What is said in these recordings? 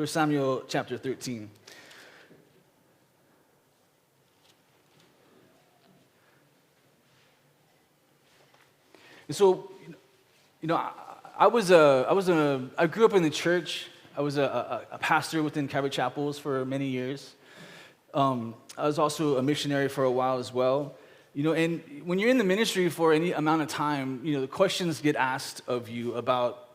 1 Samuel chapter 13. And so, I grew up in the church. I was a pastor within Calvary chapels for many years. I was also a missionary for a while as well. And when you're in the ministry for any amount of time, the questions get asked of you about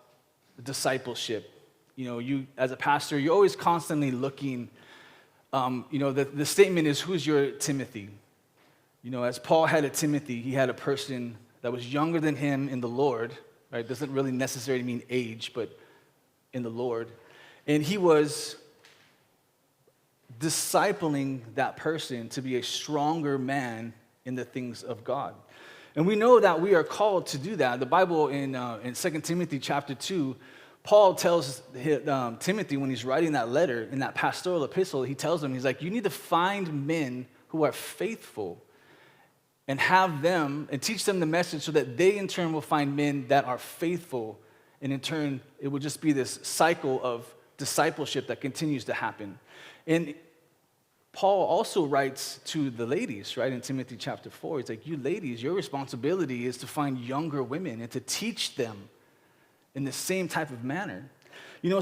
discipleship. You as a pastor, you're always constantly looking. The statement is, "Who's your Timothy?" As Paul had a Timothy, he had a person that was younger than him in the Lord. Right? Doesn't really necessarily mean age, but in the Lord, and he was discipling that person to be a stronger man in the things of God. And we know that we are called to do that. The Bible in 2 Timothy chapter 2, Paul tells Timothy when he's writing that letter, in that pastoral epistle, he tells him, he's like, you need to find men who are faithful and have them and teach them the message so that they in turn will find men that are faithful. And in turn, it will just be this cycle of discipleship that continues to happen. And Paul also writes to the ladies, right, in Timothy chapter 4. He's like, you ladies, your responsibility is to find younger women and to teach them in the same type of manner.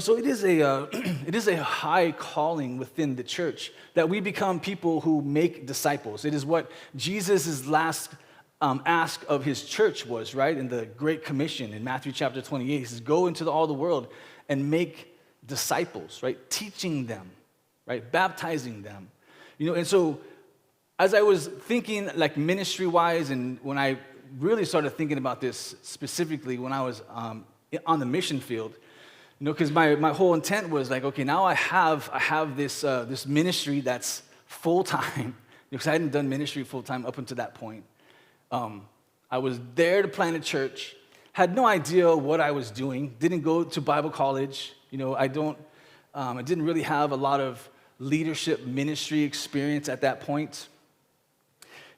So it is a high calling within the church that we become people who make disciples. It is what Jesus' last ask of his church was, right, in the Great Commission in Matthew chapter 28. He says, go into all the world and make disciples, right, teaching them, right, baptizing them. And so as I was thinking like ministry-wise, and when I really started thinking about this specifically when I was on the mission field, because my whole intent was like, okay, now I have this ministry that's full-time, because I hadn't done ministry full-time up until that point. I was there to plant a church, had no idea what I was doing, didn't go to Bible college, I didn't really have a lot of leadership ministry experience at that point.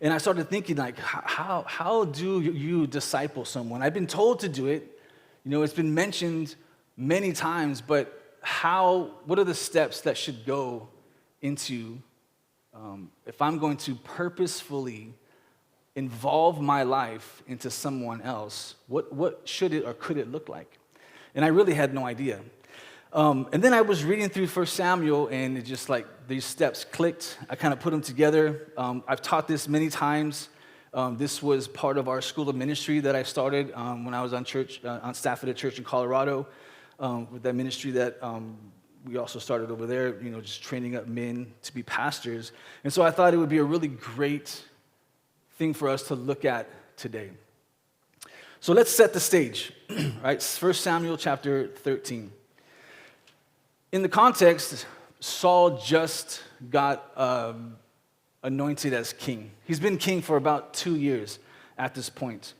And I started thinking, like, how do you disciple someone? I've been told to do it, it's been mentioned many times, but what are the steps that should go into if I'm going to purposefully involve my life into someone else, what should it or could it look like? And I really had no idea. And then I was reading through 1 Samuel, and it just like these steps clicked. I kind of put them together. I've taught this many times. This was part of our school of ministry that I started when I was on staff at a church in Colorado, with that ministry that we also started over there, just training up men to be pastors. And so I thought it would be a really great thing for us to look at today. So let's set the stage, right? 1 Samuel chapter 13. In the context, Saul just got anointed as king. He's been king for about 2 years at this point.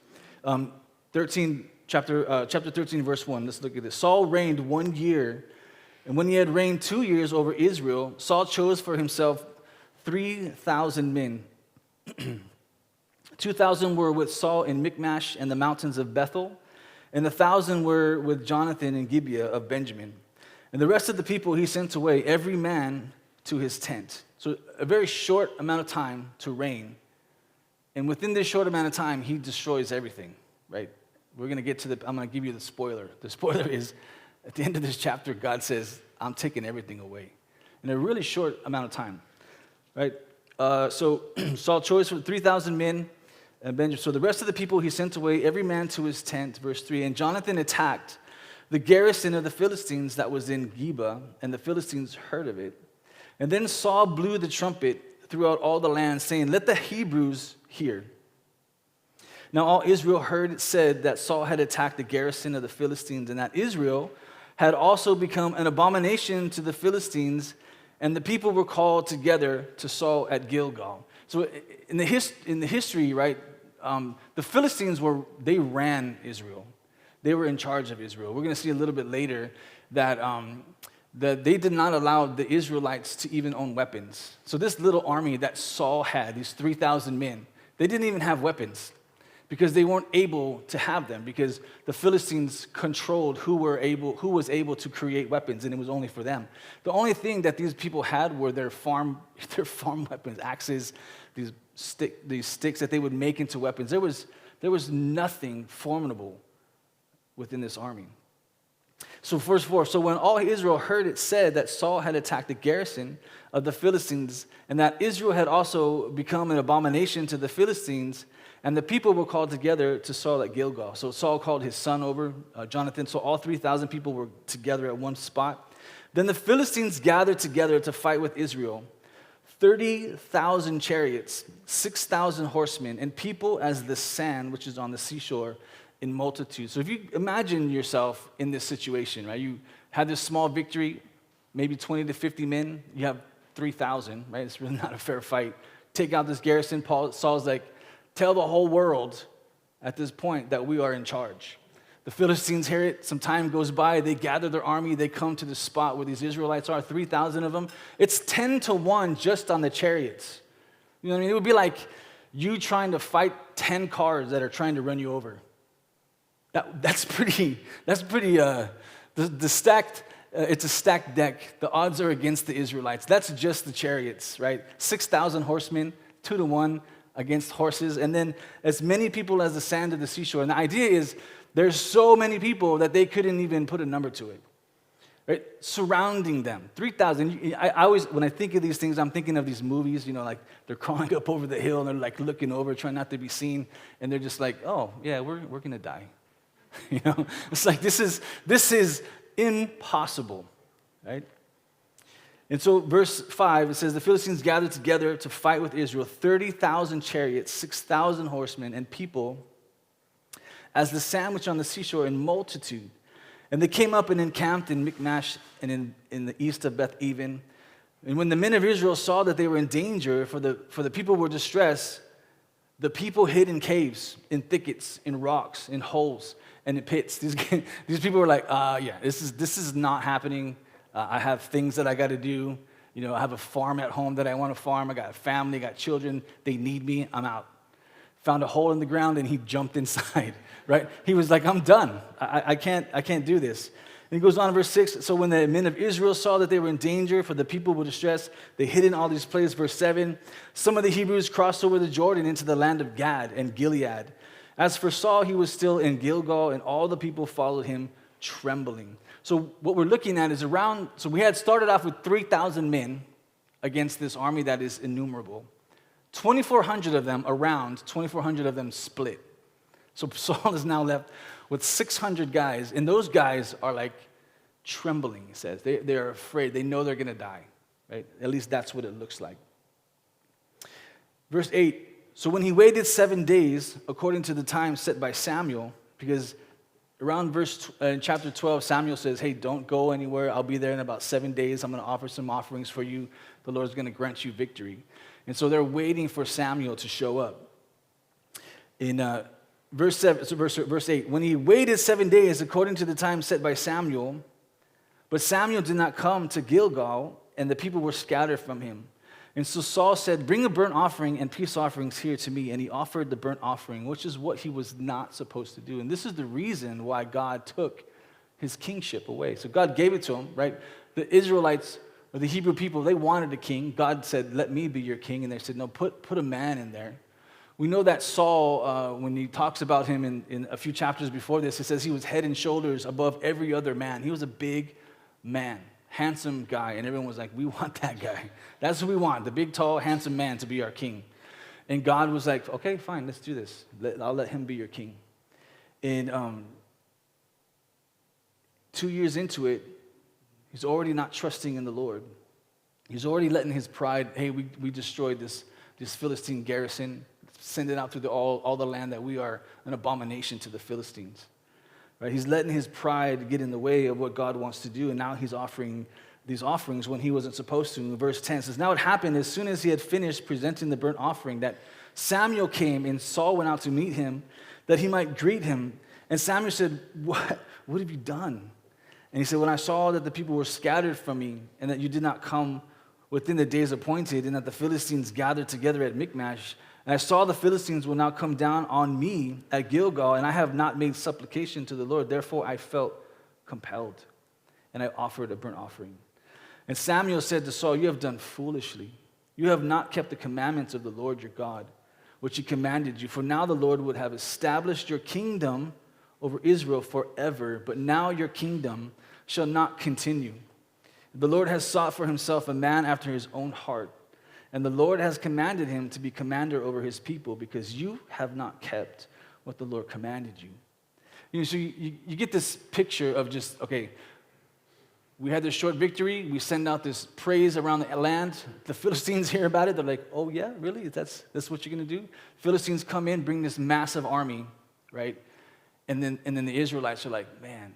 Chapter 13, verse 1, let's look at this. Saul reigned 1 year, and when he had reigned 2 years over Israel, Saul chose for himself 3,000 men. 2,000 were with Saul in Michmash and the mountains of Bethel, and 1,000 were with Jonathan in Gibeah of Benjamin. And the rest of the people he sent away, every man to his tent. So a very short amount of time to reign. And within this short amount of time, he destroys everything, right? We're going to get to I'm going to give you the spoiler. The spoiler is, at the end of this chapter, God says, I'm taking everything away. In a really short amount of time, right? So Saul chose for 3,000 men, and Benjamin. So the rest of the people he sent away, every man to his tent, verse 3. And Jonathan attacked the garrison of the Philistines that was in Gibeah, and the Philistines heard of it. And then Saul blew the trumpet throughout all the land, saying, let the Hebrews hear. Now all Israel heard it said that Saul had attacked the garrison of the Philistines, and that Israel had also become an abomination to the Philistines, and the people were called together to Saul at Gilgal. So in the history, right, the Philistines they ran Israel. They were in charge of Israel. We're going to see a little bit later that they did not allow the Israelites to even own weapons. So this little army that Saul had, these 3,000 men, they didn't even have weapons. because they weren't able to have them, because the Philistines controlled who was able to create weapons, and it was only for them. The only thing that these people had were their farm weapons, axes, these sticks that they would make into weapons. There was nothing formidable within this army. So verse 4, so when all Israel heard it said that Saul had attacked the garrison of the Philistines, and that Israel had also become an abomination to the Philistines, and the people were called together to Saul at Gilgal. So Saul called his son over, Jonathan. So all 3,000 people were together at one spot. Then the Philistines gathered together to fight with Israel. 30,000 chariots, 6,000 horsemen, and people as the sand which is on the seashore in multitude. So if you imagine yourself in this situation, right? You had this small victory, maybe 20 to 50 men. You have 3,000, right? It's really not a fair fight. Take out this garrison. Saul's like, tell the whole world at this point that we are in charge. The Philistines hear it. Some time goes by. They gather their army. They come to the spot where these Israelites are, 3,000 of them. It's 10 to 1 just on the chariots. You know what I mean? It would be like you trying to fight 10 cars that are trying to run you over. That's pretty, the stacked, it's a stacked deck. The odds are against the Israelites. That's just the chariots, right? 6,000 horsemen, 2 to 1 against horses, and then as many people as the sand of the seashore. And the idea is there's so many people that they couldn't even put a number to it, right? Surrounding them, 3,000. I always, when I think of these things, I'm thinking of these movies, like they're crawling up over the hill and they're like looking over, trying not to be seen, and they're just like, oh yeah, we're gonna die. It's like this is impossible, right? And so verse 5, it says, the Philistines gathered together to fight with Israel, 30,000 chariots, 6,000 horsemen, and people as the sand which on the seashore in multitude. And they came up and encamped in Michmash and in the east of Beth-aven. And when the men of Israel saw that they were in danger, for the people were distressed, the people hid in caves, in thickets, in rocks, in holes, and in pits. These people were like, yeah, this is not happening. I have things that I got to do. I have a farm at home that I want to farm. I got a family, I got children. They need me. I'm out. Found a hole in the ground and he jumped inside, right? He was like, I'm done. I can't do this. And he goes on in verse 6. So when the men of Israel saw that they were in danger, for the people were distressed, they hid in all these places. Verse 7, some of the Hebrews crossed over the Jordan into the land of Gad and Gilead. As for Saul, he was still in Gilgal, and all the people followed him trembling. So what we're looking at is so we had started off with 3,000 men against this army that is innumerable. 2,400 of them split. So Saul is now left with 600 guys, and those guys are like trembling, it says. They're afraid. They know they're going to die, right? At least that's what it looks like. Verse 8, so when he waited 7 days, according to the time set by Samuel, because around in chapter 12, Samuel says, hey, don't go anywhere. I'll be there in about 7 days. I'm going to offer some offerings for you. The Lord's going to grant you victory. And so they're waiting for Samuel to show up. In verse 8, when he waited 7 days, according to the time set by Samuel, but Samuel did not come to Gilgal, and the people were scattered from him. And so Saul said, bring a burnt offering and peace offerings here to me. And he offered the burnt offering, which is what he was not supposed to do. And this is the reason why God took his kingship away. So God gave it to him, right? The Israelites, or the Hebrew people, they wanted a king. God said, let me be your king. And they said, no, put a man in there. We know that Saul, when he talks about him in a few chapters before this, it says he was head and shoulders above every other man. He was a big man. Handsome guy, and everyone was like, we want that guy. That's what we want, the big, tall, handsome man to be our king. And God was like, okay, fine, let's do this. I'll let him be your king. And 2 years into it, he's already not trusting in the Lord. He's already letting his pride, hey, we destroyed this Philistine garrison, send it out through all the land that we are an abomination to the Philistines. Right? He's letting his pride get in the way of what God wants to do, and now he's offering these offerings when he wasn't supposed to. In verse 10 says, now it happened as soon as he had finished presenting the burnt offering that Samuel came, and Saul went out to meet him, that he might greet him. And Samuel said, what have you done? And he said, when I saw that the people were scattered from me, and that you did not come within the days appointed, and that the Philistines gathered together at Michmash, And I saw the Philistines will now come down on me at Gilgal, and I have not made supplication to the Lord. Therefore I felt compelled, and I offered a burnt offering. And Samuel said to Saul, you have done foolishly. You have not kept the commandments of the Lord your God, which he commanded you. For now the Lord would have established your kingdom over Israel forever, but now your kingdom shall not continue. The Lord has sought for himself a man after his own heart, and the Lord has commanded him to be commander over his people, because you have not kept what the Lord commanded you. You know, so you get this picture of just, okay, we had this short victory. We send out this praise around the land. The Philistines hear about it. They're like, oh, yeah, really? That's what you're going to do? Philistines come in, bring this massive army, right? And then the Israelites are like, man,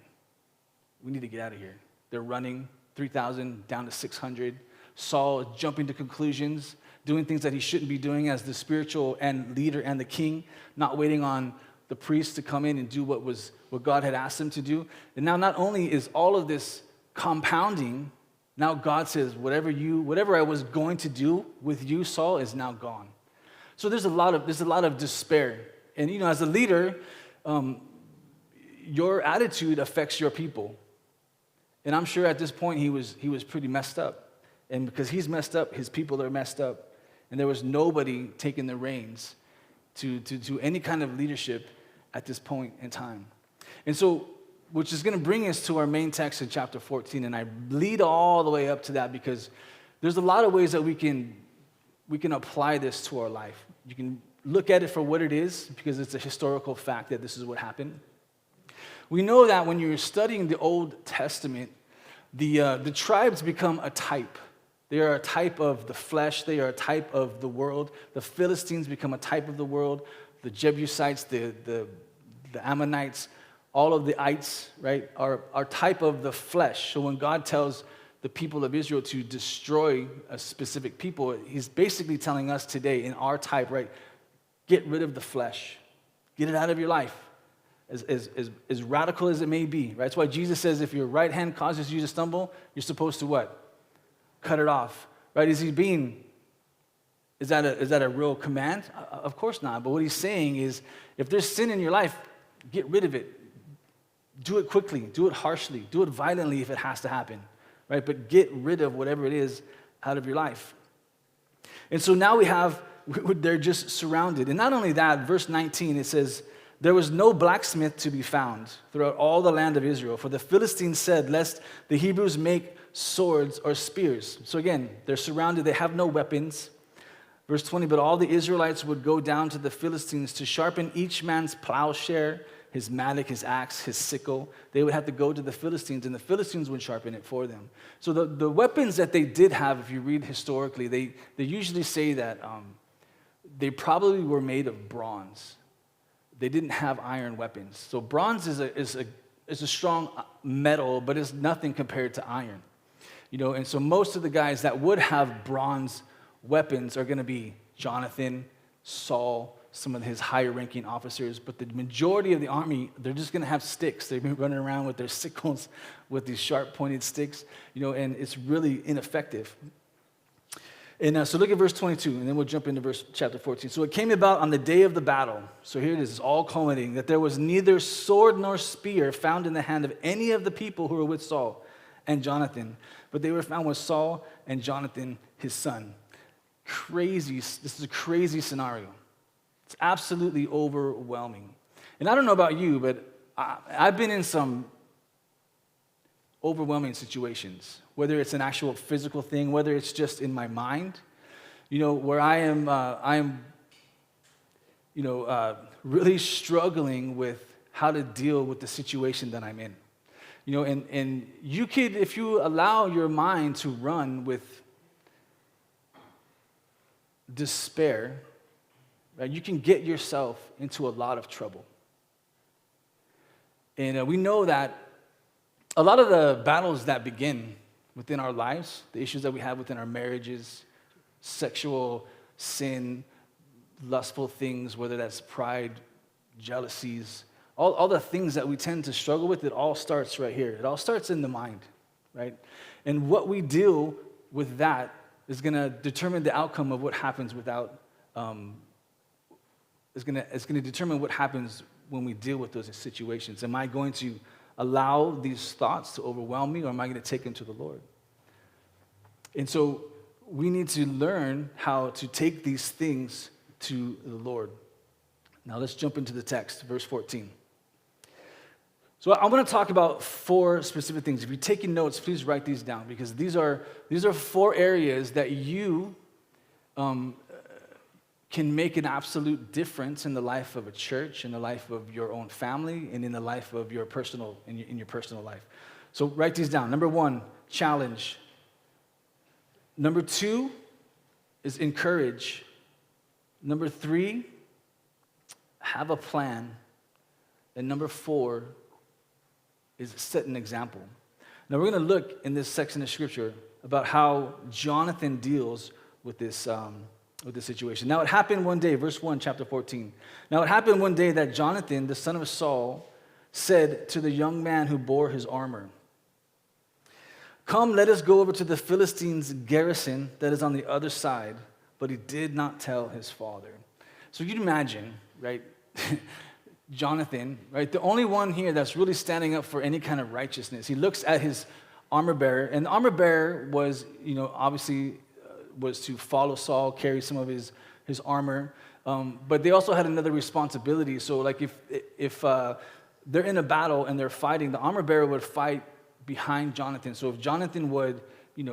we need to get out of here. They're running 3,000 down to 600. Saul is jumping to conclusions, doing things that he shouldn't be doing as the spiritual and leader and the king, not waiting on the priest to come in and do what God had asked him to do. And now not only is all of this compounding, now God says, whatever I was going to do with you, Saul, is now gone. So there's a lot of despair. And you know, as a leader, your attitude affects your people. And I'm sure at this point he was pretty messed up. And because he's messed up, his people are messed up. And there was nobody taking the reins to any kind of leadership at this point in time. And so, which is going to bring us to our main text in chapter 14. And I lead all the way up to that because there's a lot of ways that we can apply this to our life. You can look at it for what it is, because it's a historical fact that this is what happened. We know that when you're studying the Old Testament, the tribes become a type. They are a type of the flesh. They are a type of the world. The Philistines become a type of the world. The Jebusites, the Ammonites, all of the ites, right, are type of the flesh. So when God tells the people of Israel to destroy a specific people, he's basically telling us today in our type, right, get rid of the flesh. Get it out of your life, as radical as it may be, right? That's why Jesus says if your right hand causes you to stumble, you're supposed to what? Cut it off, right? Is that a real command? Of course not. But what he's saying is if there's sin in your life, get rid of it. Do it quickly, do it harshly, do it violently if it has to happen, right? But get rid of whatever it is out of your life. And so now they're just surrounded. And not only that, verse 19, it says, there was no blacksmith to be found throughout all the land of Israel, for the Philistines said, lest the Hebrews make swords or spears. So again, they're surrounded, they have no weapons. Verse 20, but all the Israelites would go down to the Philistines to sharpen each man's plowshare, his mattock, his axe, his sickle. They would have to go to the Philistines, and the Philistines would sharpen it for them. So the weapons that they did have, if you read historically, they usually say that they probably were made of bronze. They didn't have iron weapons. So bronze is a strong metal, but it's nothing compared to iron. You know, and so most of the guys that would have bronze weapons are going to be Jonathan, Saul, some of his higher-ranking officers, but the majority of the army, they're just going to have sticks. They've been running around with their sickles, with these sharp-pointed sticks, you know, and it's really ineffective. And so look at verse 22, and then we'll jump into chapter 14. So it came about on the day of the battle, so here it is, it's all culminating, that there was neither sword nor spear found in the hand of any of the people who were with Saul and Jonathan, but they were found with Saul and Jonathan, his son. Crazy, this is a crazy scenario. It's absolutely overwhelming. And I don't know about you, but I've been in some overwhelming situations, whether it's an actual physical thing, whether it's just in my mind, you know, where I am really struggling with how to deal with the situation that I'm in. You know, and you could, if you allow your mind to run with despair, right, you can get yourself into a lot of trouble. And we know that a lot of the battles that begin within our lives, the issues that we have within our marriages, sexual sin, lustful things, whether that's pride, jealousies, all the things that we tend to struggle with, it all starts right here. It all starts in the mind, right? And what we deal with that is going to determine the outcome of what happens is gonna determine what happens when we deal with those situations. Am I going to allow these thoughts to overwhelm me, or am I going to take them to the Lord? And so we need to learn how to take these things to the Lord. Now let's jump into the text, verse 14. So I want to talk about 4 specific things. If you're taking notes, please write these down, because these are 4 areas that you can make an absolute difference in the life of a church, in the life of your own family, and in the life of your personal life. So write these down. Number 1, challenge. Number 2 is encourage. Number 3, have a plan. And number 4 is set an example. Now we're going to look in this section of scripture about how Jonathan deals with this situation. Now it happened one day, verse 1, chapter 14. Now it happened one day that Jonathan, the son of Saul, said to the young man who bore his armor, "Come, let us go over to the Philistines' garrison that is on the other side." But he did not tell his father. So you'd imagine, right, Jonathan, right, the only one here that's really standing up for any kind of righteousness. He looks at his armor bearer, and the armor bearer was, obviously was to follow Saul, carry some of his armor. But they also had another responsibility. So like if they're in a battle and they're fighting, the armor bearer would fight behind Jonathan. So if Jonathan would,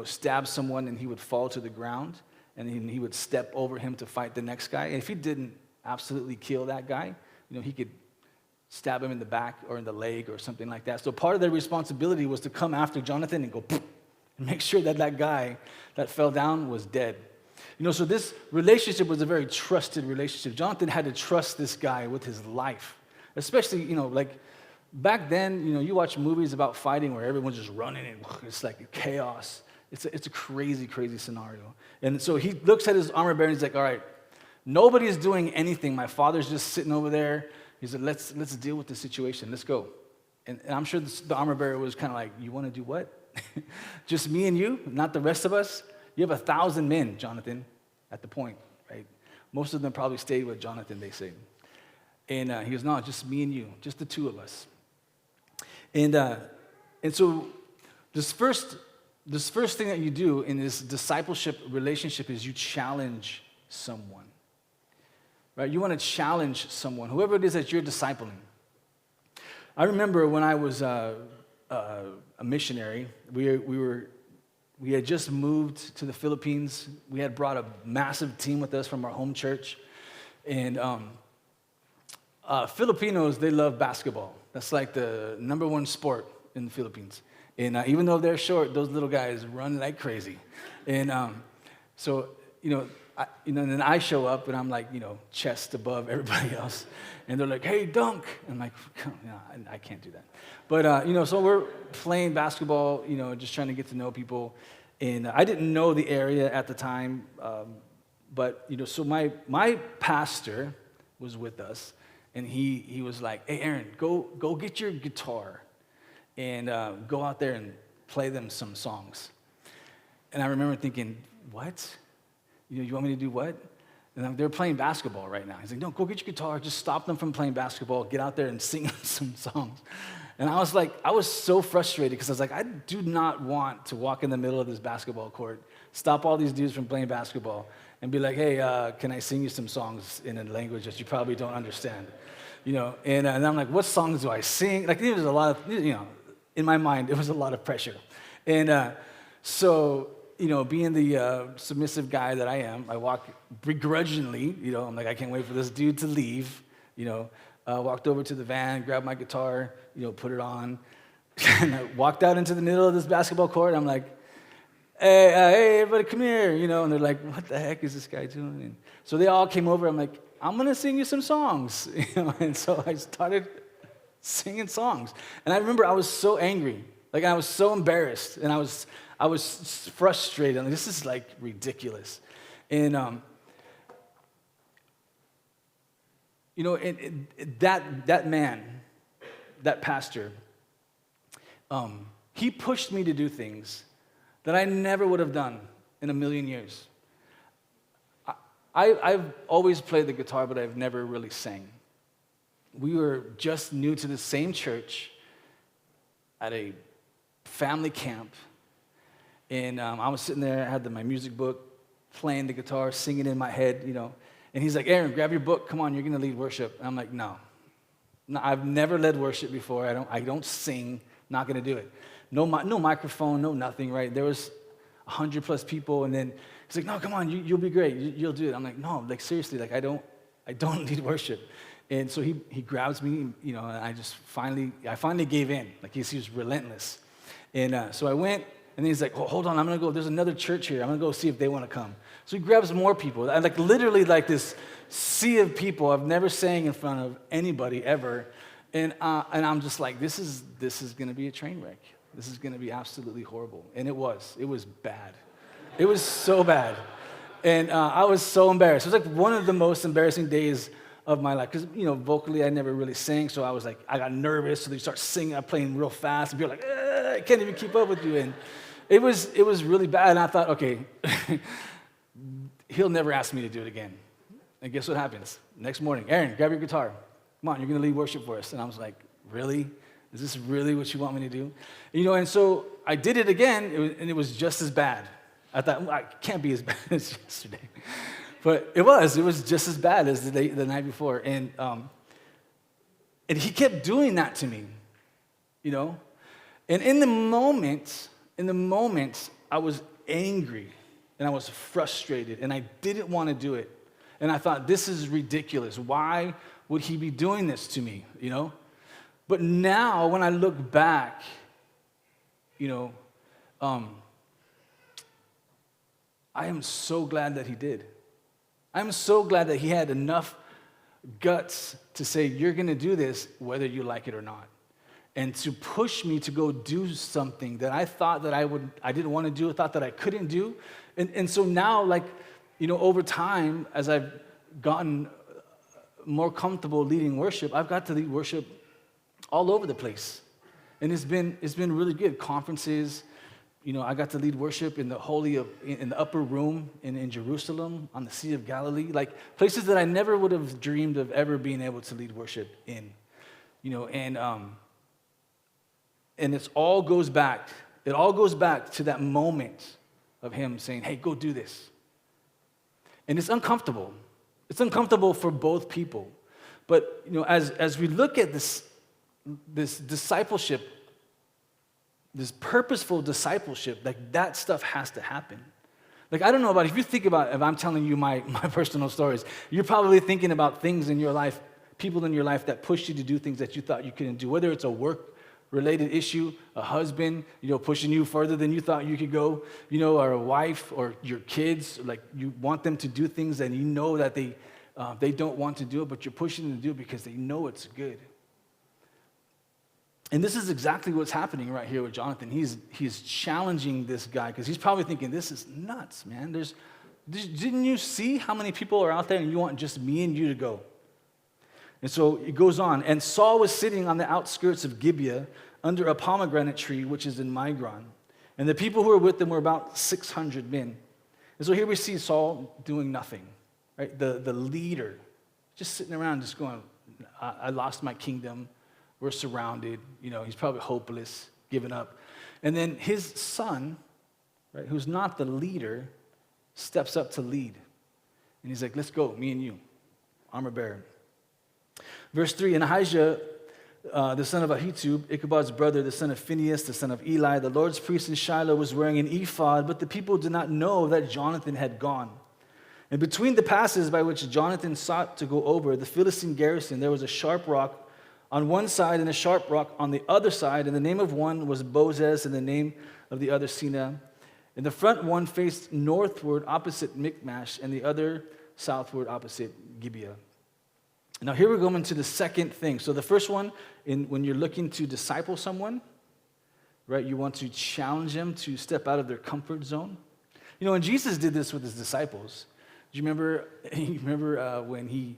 stab someone, and he would fall to the ground, and he would step over him to fight the next guy. And if he didn't absolutely kill that guy, he could stab him in the back or in the leg or something like that. So part of their responsibility was to come after Jonathan and go and make sure that guy that fell down was dead. So this relationship was a very trusted relationship. Jonathan had to trust this guy with his life, especially, like back then, you watch movies about fighting where everyone's just running and it's like chaos. It's a crazy, crazy scenario. And so he looks at his armor bearer and he's like, all right, nobody's doing anything. My father's just sitting over there. He said, let's deal with the situation. Let's go. And I'm sure the armor bearer was kind of like, you want to do what? Just me and you, not the rest of us? You have 1,000 men, Jonathan, at the point, right? Most of them probably stayed with Jonathan, they say. And he goes, no, just me and you, just the 2 of us. And so this first thing that you do in this discipleship relationship is you challenge someone, right? You want to challenge someone, whoever it is that you're discipling. I remember when I was a missionary, we had just moved to the Philippines. We had brought a massive team with us from our home church. And Filipinos, they love basketball. That's like the number 1 sport in the Philippines. And even though they're short, those little guys run like crazy. And so, and then I show up and I'm like, chest above everybody else. And they're like, hey, dunk. And I'm like, I can't do that. But, so we're playing basketball, just trying to get to know people. And I didn't know the area at the time. But, so my pastor was with us. And he was like, hey, Aaron, go get your guitar and go out there and play them some songs. And I remember thinking, what? You want me to do what? And they're playing basketball right now. He's like, no, go get your guitar. Just stop them from playing basketball. Get out there and sing some songs. And I was so frustrated because I was like, I do not want to walk in the middle of this basketball court, stop all these dudes from playing basketball, and be like, hey, can I sing you some songs in a language that you probably don't understand? And I'm like, what songs do I sing? Like, there was a lot of, in my mind, it was a lot of pressure. And so, being the submissive guy that I am, I walk begrudgingly, I'm like, I can't wait for this dude to leave, walked over to the van, grabbed my guitar, put it on, and I walked out into the middle of this basketball court. I'm like, hey, everybody come here, and they're like, what the heck is this guy doing? And so they all came over. I'm like, I'm going to sing you some songs, and so I started singing songs. And I remember I was so angry, like I was so embarrassed, and I was frustrated. Like, this is like ridiculous. And that man, that pastor, he pushed me to do things that I never would have done in a million years. I've always played the guitar, but I've never really sang. We were just new to the same church at a family camp, and I was sitting there, I had my music book, playing the guitar, singing in my head, and he's like, Aaron, grab your book, come on, you're going to lead worship. And I'm like, no, I've never led worship before. I don't sing, not going to do it. No microphone, no nothing, right? There was 100 plus people, and then he's like, no, come on, you'll be great, you'll do it. I'm like, no, like seriously, like I don't lead worship. And so he grabs me, and I finally gave in. Like he was relentless. And so I went, and then he's like, hold on, I'm going to go. There's another church here. I'm going to go see if they want to come. So he grabs more people. I literally this sea of people. I've never sang in front of anybody ever. And I'm just like, this is going to be a train wreck. This is going to be absolutely horrible. And it was. It was bad. It was so bad. And I was so embarrassed. It was like one of the most embarrassing days of my life, because vocally I never really sang, so I was like, I got nervous. So they start singing, I'm playing real fast, and people are like, I can't even keep up with you. And it was really bad. And I thought, okay, he'll never ask me to do it again. And guess what happens? Next morning, Aaron, grab your guitar. Come on, you're going to lead worship for us. And I was like, really? Is this really what you want me to do? And so I did it again, and it was just as bad. I thought, well, it can't be as bad as yesterday. But it was just as bad as the night before. And he kept doing that to me, And in the moment, I was angry, and I was frustrated, and I didn't want to do it. And I thought, this is ridiculous. Why would he be doing this to me, But now, when I look back, I am so glad that he did. I'm so glad that he had enough guts to say, you're going to do this whether you like it or not. And to push me to go do something that I thought that I didn't want to do, I thought that I couldn't do. And so now, over time, as I've gotten more comfortable leading worship, I've got to lead worship all over the place. And it's been really good. Conferences, I got to lead worship in the upper room in Jerusalem, on the Sea of Galilee, places that I never would have dreamed of ever being able to lead worship in, and it all goes back to that moment of him saying, hey, go do this. And it's uncomfortable. It's uncomfortable for both people. But, as we look at this discipleship, this purposeful discipleship, that stuff has to happen. I don't know if you think about, if I'm telling you my personal stories, you're probably thinking about things in your life, people in your life that pushed you to do things that you thought you couldn't do, whether it's a work-related issue, a husband, pushing you further than you thought you could go, or a wife, or your kids, you want them to do things and that they don't want to do it, but you're pushing them to do it because they know it's good. And this is exactly what's happening right here with Jonathan. He's challenging this guy because he's probably thinking, this is nuts, man. Didn't you see how many people are out there and you want just me and you to go? And so it goes on. And Saul was sitting on the outskirts of Gibeah under a pomegranate tree, which is in Migron. And the people who were with them were about 600 men. And so here we see Saul doing nothing, right? The leader, just sitting around just going, I lost my kingdom. We're surrounded. He's probably hopeless, giving up. And then his son, right, who's not the leader, steps up to lead. And he's like, let's go, me and you, armor bearer. Verse 3, and Ahijah, the son of Ahitub, Ichabod's brother, the son of Phinehas, the son of Eli, the Lord's priest in Shiloh, was wearing an ephod, but the people did not know that Jonathan had gone. And between the passes by which Jonathan sought to go over, the Philistine garrison, there was a sharp rock on one side and a sharp rock on the other side, and the name of one was Bozez, and the name of the other Sina. And the front one faced northward opposite Michmash, and the other southward opposite Gibeah. Now here we're going to the second thing. So the first one, when you're looking to disciple someone, right, you want to challenge them to step out of their comfort zone. And Jesus did this with his disciples. Do you remember when he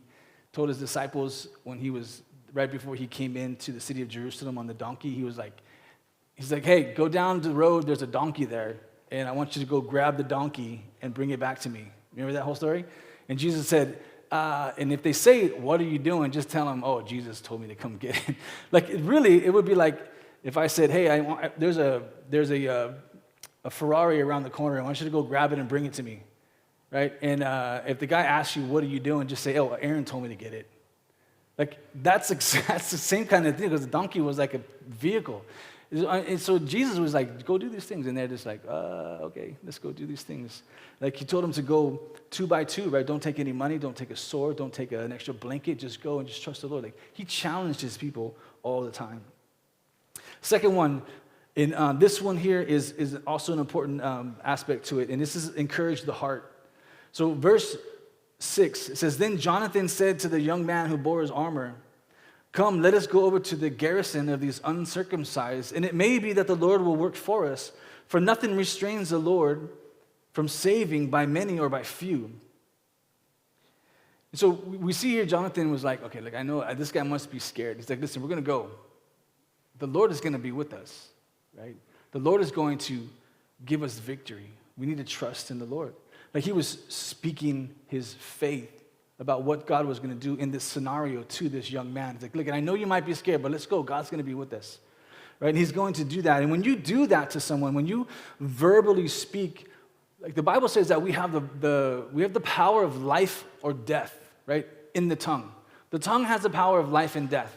told his disciples when he was right before he came into the city of Jerusalem on the donkey, he's like, hey, go down the road, there's a donkey there, and I want you to go grab the donkey and bring it back to me. Remember that whole story? And Jesus said, and if they say, what are you doing? Just tell them, oh, Jesus told me to come get it. It would be like if I said, hey, there's a Ferrari around the corner. I want you to go grab it and bring it to me, right? And if the guy asks you, what are you doing? Just say, oh, Aaron told me to get it. That's the same kind of thing, because the donkey was like a vehicle. And so Jesus was like, go do these things. And they're just like, okay, let's go do these things. Like he told them to go 2 by 2, right? Don't take any money, don't take a sword, don't take an extra blanket, just go and just trust the Lord. Like he challenged his people all the time. Second one, in this one here is also an important aspect to it, and this is encourage the heart. So verse 6, it says, then Jonathan said to the young man who bore his armor, come, let us go over to the garrison of these uncircumcised, and it may be that the Lord will work for us, for nothing restrains the Lord from saving by many or by few. And so we see here Jonathan was like, okay, I know this guy must be scared. He's like, listen, we're going to go. The Lord is going to be with us, right? The Lord is going to give us victory. We need to trust in the Lord. Like he was speaking his faith about what God was going to do in this scenario to this young man. He's like, look, I know you might be scared, but let's go. God's going to be with us, right? And he's going to do that. And when you do that to someone, when you verbally speak, like the Bible says that we have the power of life or death, right, in the tongue. The tongue has the power of life and death.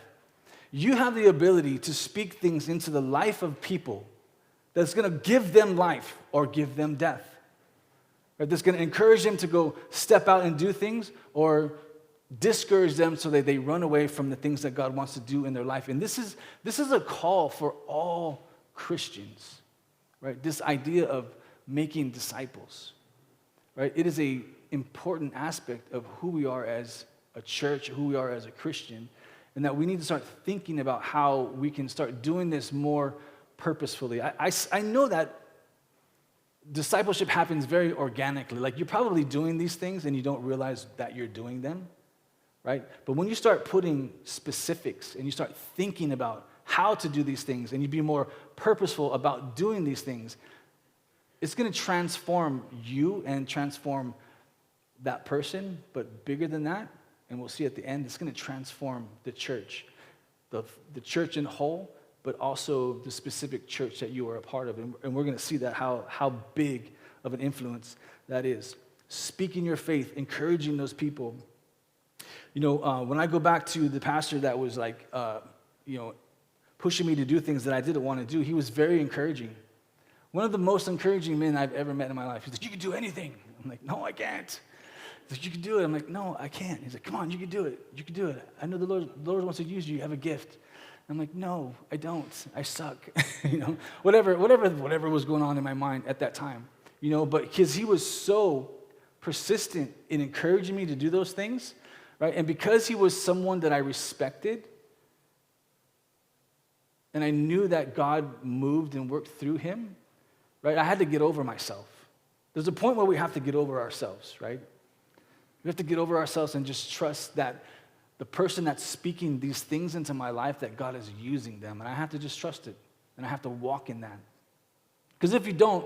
You have the ability to speak things into the life of people that's going to give them life or give them death. Right? That's going to encourage them to go step out and do things, or discourage them so that they run away from the things that God wants to do in their life. And this is a call for all Christians, right? This idea of making disciples, right? It is an important aspect of who we are as a church, who we are as a Christian, and that we need to start thinking about how we can start doing this more purposefully. I know that discipleship happens very organically. Like you're probably doing these things and you don't realize that you're doing them, right? But when you start putting specifics and you start thinking about how to do these things and you be more purposeful about doing these things, it's going to transform you and transform that person, but bigger than that, and we'll see at the end, it's going to transform the church, the church in whole, but also the specific church that you are a part of. And we're going to see that how big of an influence that is. Speaking your faith, encouraging those people. When I go back to the pastor that was like, pushing me to do things that I didn't want to do, he was very encouraging. One of the most encouraging men I've ever met in my life. He's like, you can do anything. I'm like, no, I can't. He's like, you can do it. I'm like, no, I can't. He's like, come on, you can do it. You can do it. I know the Lord wants to use you. You have a gift. I'm like, no, I don't. I suck. Whatever was going on in my mind at that time. But because he was so persistent in encouraging me to do those things, right? And because he was someone that I respected, and I knew that God moved and worked through him, right? I had to get over myself. There's a point where we have to get over ourselves, right? We have to get over ourselves and just trust that the person that's speaking these things into my life, that God is using them. And I have to just trust it. And I have to walk in that. Because if you don't,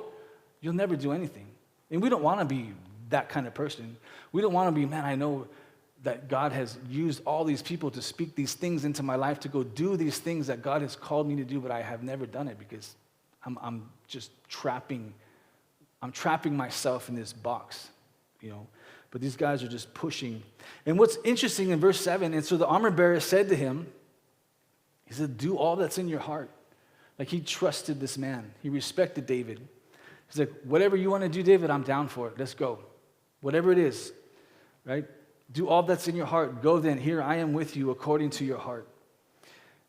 you'll never do anything. And we don't want to be that kind of person. We don't want to be, man, I know that God has used all these people to speak these things into my life, to go do these things that God has called me to do, but I have never done it because I'm just trapping myself in this box, But these guys are just pushing. And what's interesting in verse 7, and so the armor bearer said to him, he said, do all that's in your heart. Like he trusted this man. He respected David. He's like, whatever you want to do, David, I'm down for it. Let's go. Whatever it is, right? Do all that's in your heart. Go then. Here, I am with you according to your heart.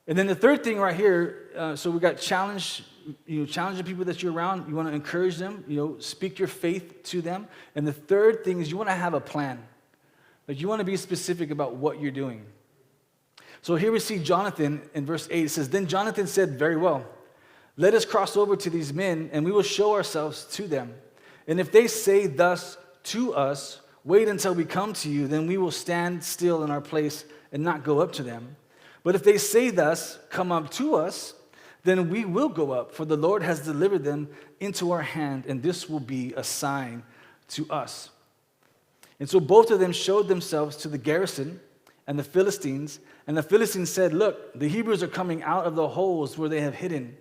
And then the third thing right here, so we got challenge the people that you're around. You want to encourage them, speak your faith to them. And the third thing is you want to have a plan. Like you want to be specific about what you're doing. So here we see Jonathan in verse 8. It says, then Jonathan said, very well, let us cross over to these men and we will show ourselves to them. And if they say thus to us, wait until we come to you, then we will stand still in our place and not go up to them. But if they say thus, come up to us, then we will go up, for the Lord has delivered them into our hand, and this will be a sign to us. And so both of them showed themselves to the garrison and the Philistines said, look, the Hebrews are coming out of the holes where they have hidden.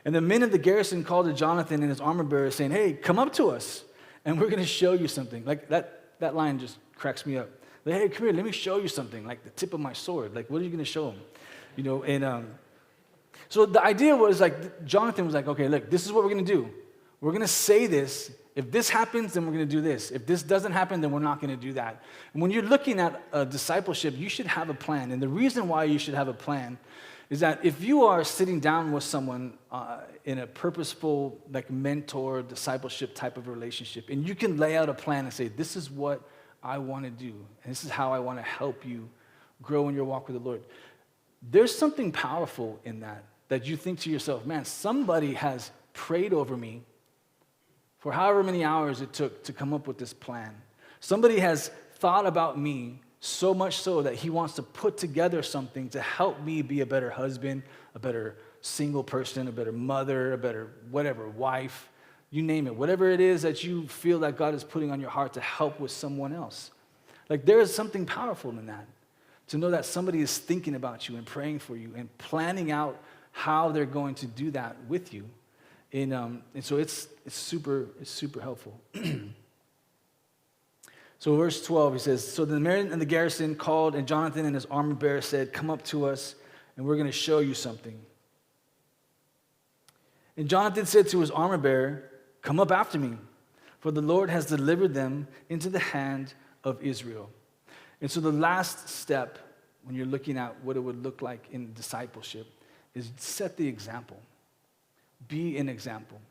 And the men of the garrison called to Jonathan and his armor bearer, saying, hey, come up to us, and we're going to show you something. Like that line just cracks me up. Like, hey, come here, let me show you something, like the tip of my sword. Like, what are you going to show them? And so the idea was like, Jonathan was like, okay, look, this is what we're going to do. We're going to say this. If this happens, then we're going to do this. If this doesn't happen, then we're not going to do that. And when you're looking at discipleship, you should have a plan. And the reason why you should have a plan is that if you are sitting down with someone in a purposeful, like mentor, discipleship type of relationship, and you can lay out a plan and say, this is what I want to do, and this is how I want to help you grow in your walk with the Lord. There's something powerful in that you think to yourself, man, somebody has prayed over me for however many hours it took to come up with this plan. Somebody has thought about me so much so that he wants to put together something to help me be a better husband, a better single person, a better mother, a better whatever, wife, you name it. Whatever it is that you feel that God is putting on your heart to help with someone else. Like there is something powerful in that. To know that somebody is thinking about you and praying for you and planning out how they're going to do that with you. And so it's super helpful. So verse 12, he says, so the men and the garrison called, and Jonathan and his armor bearer said, come up to us, and we're going to show you something. And Jonathan said to his armor bearer, come up after me, for the Lord has delivered them into the hand of Israel. And so the last step, when you're looking at what it would look like in discipleship, is set the example. Be an example.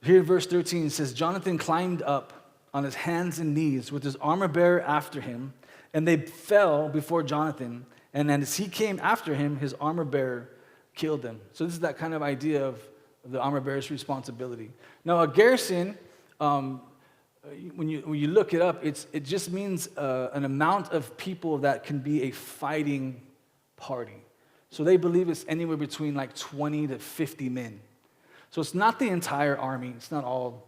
Here, verse 13 says, Jonathan climbed up on his hands and knees with his armor bearer after him, and they fell before Jonathan. And then as he came after him, his armor bearer killed them. So this is that kind of idea of the armor bearer's responsibility. Now, a garrison, when you look it up, it just means an amount of people that can be a fighting party. So they believe it's anywhere between like 20 to 50 men. So it's not the entire army. It's not all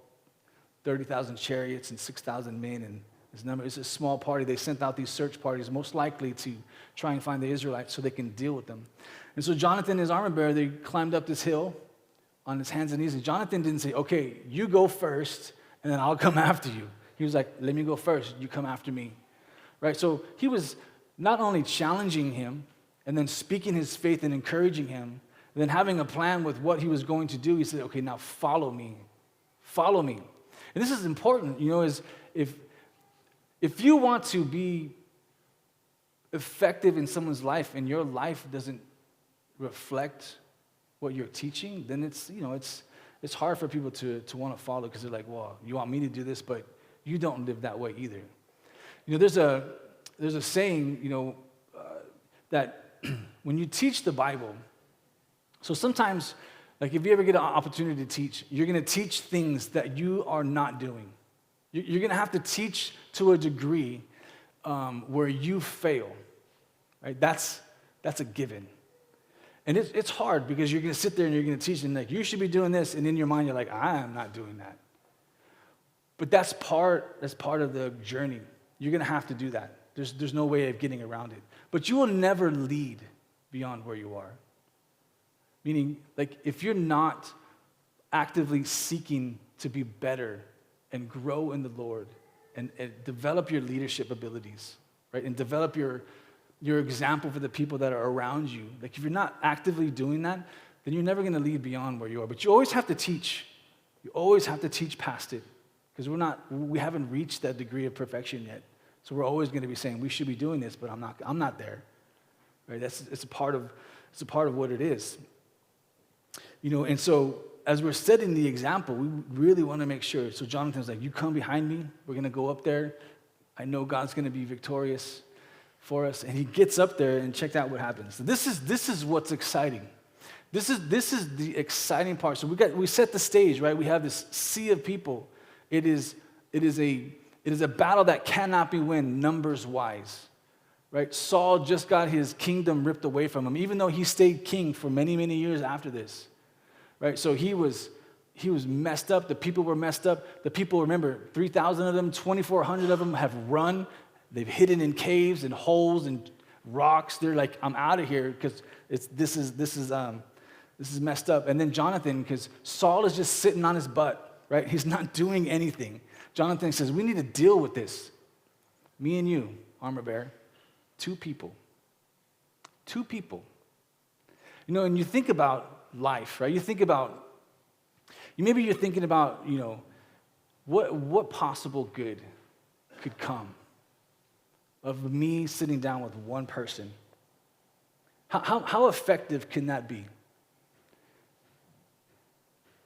30,000 chariots and 6,000 men and this number. It's a small party. They sent out these search parties, most likely to try and find the Israelites so they can deal with them. And so Jonathan and his armor bearer, they climbed up this hill on his hands and knees. And Jonathan didn't say, okay, you go first, and then I'll come after you. He was like, let me go first. You come after me. Right? So he was not only challenging him and then speaking his faith and encouraging him, and then having a plan with what he was going to do. He said, okay, now follow me. Follow me. And this is important, is if you want to be effective in someone's life and your life doesn't reflect what you're teaching, then it's hard for people to want to follow because they're like, well, you want me to do this, but you don't live that way either. There's a saying, that when you teach the Bible, so sometimes, like if you ever get an opportunity to teach, you're going to teach things that you are not doing. You're going to have to teach to a degree where you fail, right? That's a given. And it's hard because you're going to sit there and you're going to teach them like, you should be doing this, and in your mind you're like, I am not doing that. But that's part of the journey. You're going to have to do that. There's no way of getting around it. But you will never lead beyond where you are. Meaning, like, if you're not actively seeking to be better and grow in the Lord and develop your leadership abilities, right, and develop your example for the people that are around you, like if you're not actively doing that, then you're never going to lead beyond where you are. But you always have to teach. You always have to teach past it because we haven't reached that degree of perfection yet. So we're always going to be saying we should be doing this, but I'm not there. Right? It's a part of what it is. And so as we're setting the example, we really want to make sure. So Jonathan's like, you come behind me. We're going to go up there. I know God's going to be victorious for us. And he gets up there and check out what happens. So this is what's exciting. This is the exciting part. So we set the stage, right? We have this sea of people. It is a battle that cannot be won numbers-wise. Right? Saul just got his kingdom ripped away from him, even though he stayed king for many, many years after this. Right? So he was he was messed up. The people were messed up. The people, remember, 3,000 of them, 2,400 of them have run. They've hidden in caves and holes and rocks. They're like, I'm out of here because this is messed up. And then Jonathan, because Saul is just sitting on his butt, right? He's not doing anything. Jonathan says, we need to deal with this. Me and you, armor bearer, two people. You know, and you think about life, right? You think about, maybe you're thinking about, you know, what possible good could come of me sitting down with one person. How effective can that be?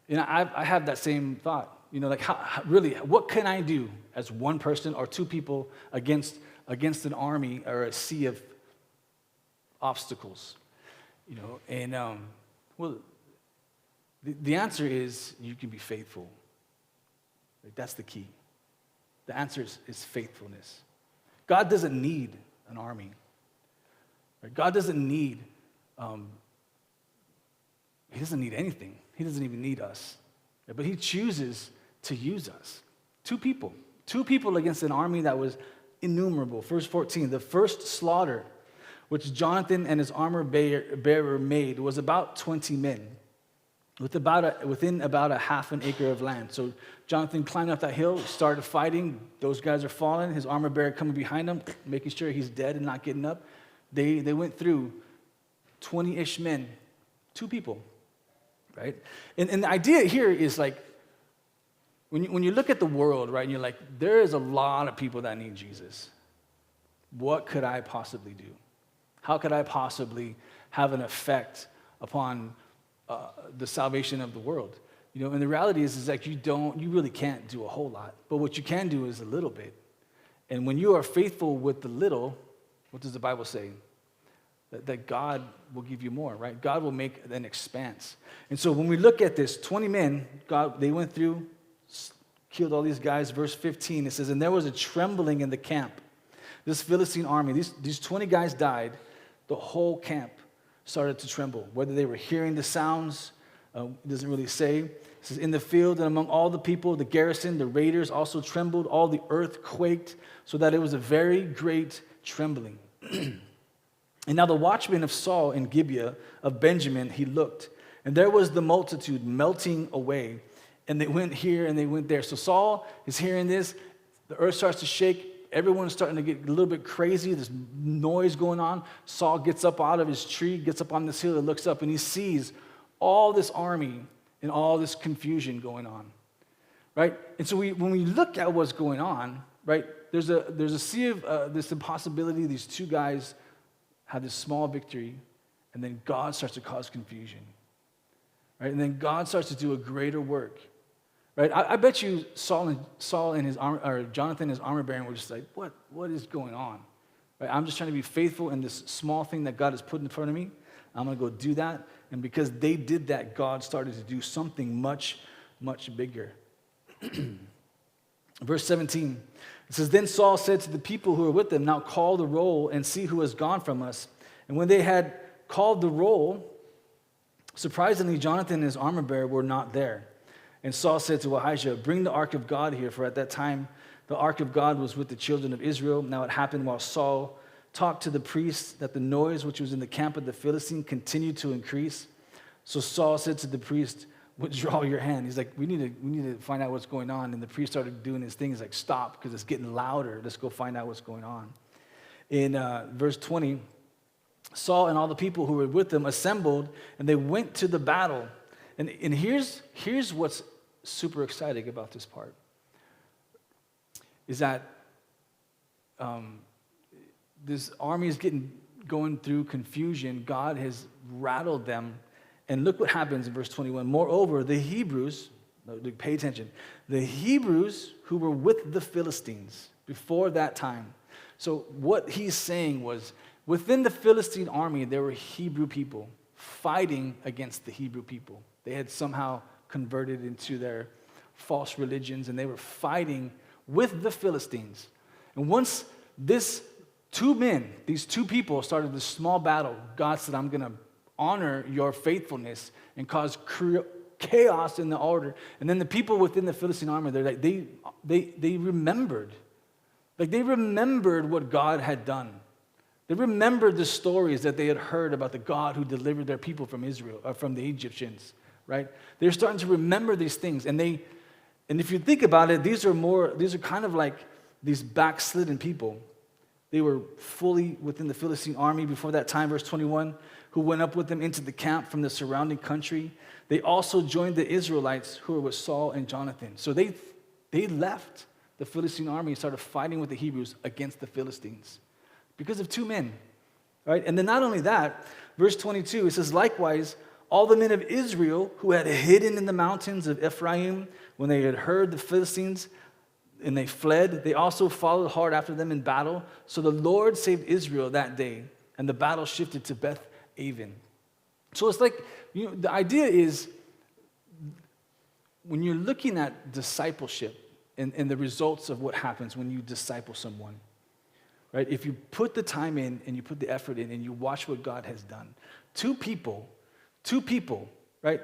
You know, I have that same thought. You know, like, really, what can I do as one person or two people against an army or a sea of obstacles? You know, and, well, the answer is you can be faithful. Like, that's the key. The answer is faithfulness. God doesn't need an army. Right? God doesn't need, he doesn't need anything. He doesn't even need us. Right? But he chooses to use us. Two people against an army that was innumerable. Verse 14, the first slaughter which Jonathan and his armor bearer made was about 20 men within about a half an acre of land. So Jonathan climbed up that hill, started fighting. Those guys are falling. His armor bearer coming behind him, making sure he's dead and not getting up. They went through 20-ish men, two people, right? And the idea here is like, when you look at the world, right, and you're like, there is a lot of people that need Jesus. What could I possibly do? How could I possibly have an effect upon the salvation of the world? You know, and the reality is like you really can't do a whole lot. But what you can do is a little bit. And when you are faithful with the little, what does the Bible say? That God will give you more, right? God will make an expanse. And so when we look at this, 20 men, they went through, killed all these guys. Verse 15, it says, and there was a trembling in the camp. This Philistine army, these 20 guys died. The whole camp started to tremble. Whether they were hearing the sounds, it doesn't really say. It says, in the field and among all the people, the garrison, the raiders also trembled. All the earth quaked, so that it was a very great trembling. And now the watchman of Saul in Gibeah of Benjamin, he looked, and there was the multitude melting away. And they went here and they went there. So Saul is hearing this. The earth starts to shake. Everyone's starting to get a little bit crazy. There's noise going on. Saul gets up out of his tree, gets up on this hill, and looks up, and he sees all this army and all this confusion going on, right? And so when we look at what's going on, right, there's a sea of this impossibility. These two guys have this small victory, and then God starts to cause confusion, right? And then God starts to do a greater work. Right? I bet you Saul and his armor, or Jonathan and his armor bearer were just like, what is going on? Right? I'm just trying to be faithful in this small thing that God has put in front of me. I'm going to go do that. And because they did that, God started to do something much, much bigger. Verse 17, it says, then Saul said to the people who were with him, now call the roll and see who has gone from us. And when they had called the roll, surprisingly, Jonathan and his armor bearer were not there. And Saul said to Ahijah, bring the ark of God here, for at that time the ark of God was with the children of Israel. Now it happened while Saul talked to the priests that the noise which was in the camp of the Philistine continued to increase. So Saul said to the priest, withdraw your hand. He's like, we need to find out what's going on. And the priest started doing his thing. He's like, stop, because it's getting louder. Let's go find out what's going on. In verse 20, Saul and all the people who were with him assembled, and they went to the battle. And here's what's super exciting about this part, is that this army is going through confusion. God has rattled them. And look what happens in verse 21. Moreover, the Hebrews, pay attention, the Hebrews who were with the Philistines before that time. So what he's saying was, within the Philistine army, there were Hebrew people fighting against the Hebrew people. They had somehow converted into their false religions, and they were fighting with the Philistines. And once these two people started this small battle, God said, I'm going to honor your faithfulness and cause chaos in the order. And then the people within the Philistine army, they're like, they remembered. Like they remembered what God had done. They remembered the stories that they had heard about the God who delivered their people from Israel, or from the Egyptians, right? They're starting to remember these things. And if you think about it, these are kind of like these backslidden people. They were fully within the Philistine army before that time, verse 21, who went up with them into the camp from the surrounding country. They also joined the Israelites who were with Saul and Jonathan. So they left the Philistine army and started fighting with the Hebrews against the Philistines because of two men, right? And then not only that, verse 22, it says, likewise, all the men of Israel who had hidden in the mountains of Ephraim when they had heard the Philistines and they fled, they also followed hard after them in battle. So the Lord saved Israel that day, and the battle shifted to Beth Aven. So it's like, the idea is when you're looking at discipleship and the results of what happens when you disciple someone, right? If you put the time in and you put the effort in and you watch what God has done, two people, right?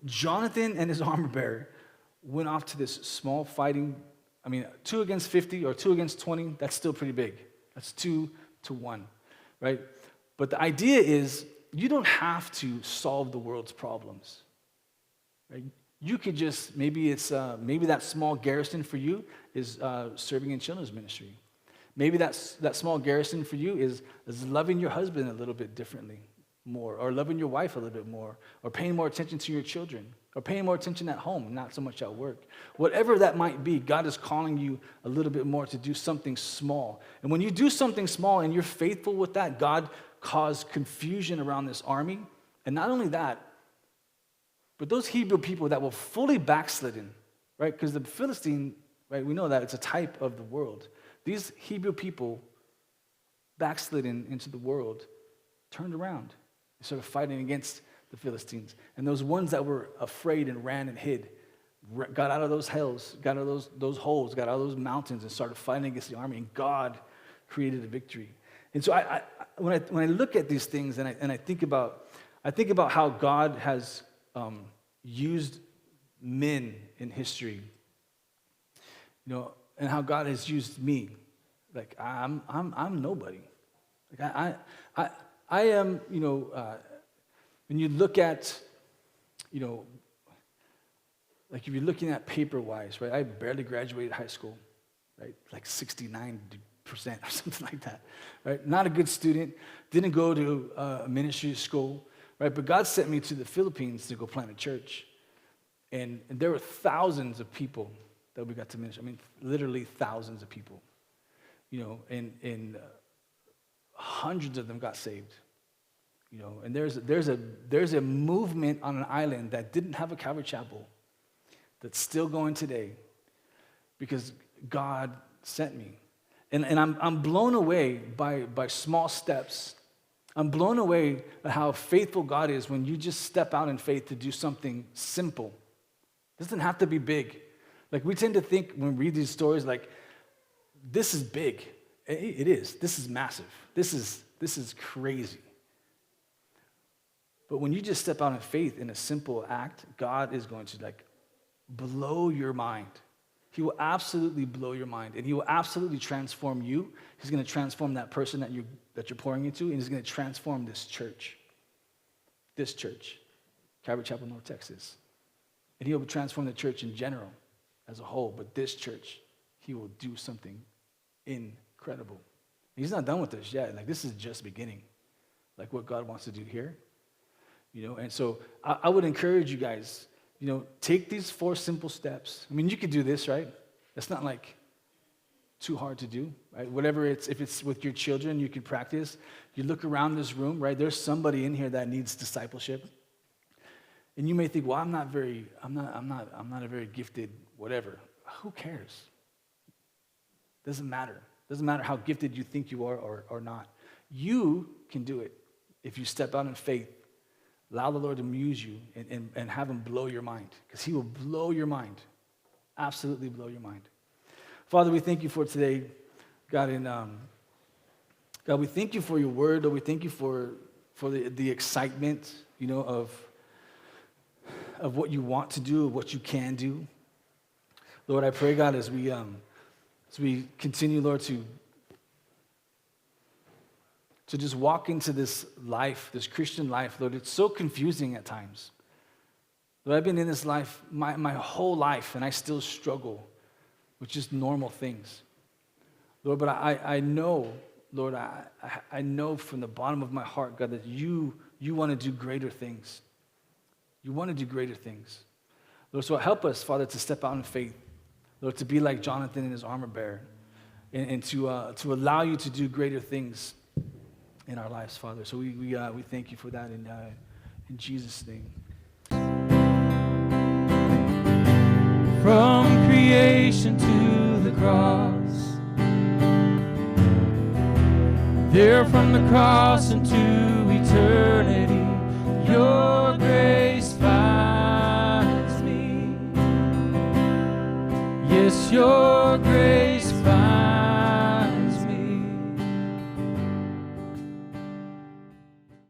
Jonathan and his armor bearer went off to this small fighting. 2 against 50 or 2 against 20, that's still pretty big. That's 2 to 1, right? But the idea is you don't have to solve the world's problems, right? You could just, maybe that small garrison for you is serving in children's ministry. Maybe that small garrison for you is loving your husband a little bit differently, more, or loving your wife a little bit more, or paying more attention to your children, or paying more attention at home, not so much at work. Whatever that might be, God is calling you a little bit more to do something small. And when you do something small and you're faithful with that, God caused confusion around this army. And not only that, but those Hebrew people that were fully backslidden, right? Because the Philistine, right, we know that it's a type of the world. These Hebrew people backslidden into the world turned around. They started fighting against the Philistines. And those ones that were afraid and ran and hid got out of those hills, got out of those holes, got out of those mountains and started fighting against the army. And God created a victory. And so when I look at these things and I think about how God has used men in history, and how God has used me. Like I'm nobody. Like I am, when you look at, like if you're looking at paper-wise, right? I barely graduated high school, right? Like 69% or something like that, right? Not a good student, didn't go to a ministry school, right? But God sent me to the Philippines to go plant a church. And there were thousands of people that we got to minister. Literally thousands of people, and hundreds of them got saved. And there's a movement on an island that didn't have a Calvary chapel that's still going today because God sent me. And I'm blown away by small steps. I'm blown away at how faithful God is when you just step out in faith to do something simple. It doesn't have to be big. Like we tend to think when we read these stories like, this is big. It is. This is massive. This is crazy. But when you just step out in faith in a simple act, God is going to blow your mind. He will absolutely blow your mind, and he will absolutely transform you. He's going to transform that person that you're pouring into, and he's going to transform this church, Calvary Chapel, North Texas. And he'll transform the church in general as a whole, but this church, he will do something incredible. He's not done with us yet. Like this is just beginning, like what God wants to do here. And so I would encourage you guys, take these 4 simple steps. You could do this, right? It's not like too hard to do, right? If it's with your children, you can practice. You look around this room, right? There's somebody in here that needs discipleship. And you may think, well, I'm not a very gifted whatever. Who cares? Doesn't matter. Doesn't matter how gifted you think you are or not. You can do it if you step out in faith. Allow the Lord to use you and have him blow your mind, because he will blow your mind, absolutely blow your mind. Father, we thank you for today, God, and God, we thank you for your word. Lord, we thank you for the excitement, of of what you want to do, of what you can do. Lord, I pray, God, as we continue, Lord, to just walk into this life, this Christian life, Lord, it's so confusing at times. Lord, I've been in this life my whole life, and I still struggle with just normal things. Lord, but I know, Lord, I know from the bottom of my heart, God, that you want to do greater things. You want to do greater things. Lord, so help us, Father, to step out in faith. Lord, to be like Jonathan and his armor bearer, and to allow you to do greater things in our lives, Father. So we thank you for that in Jesus' name. From creation to the cross, there from the cross into eternity,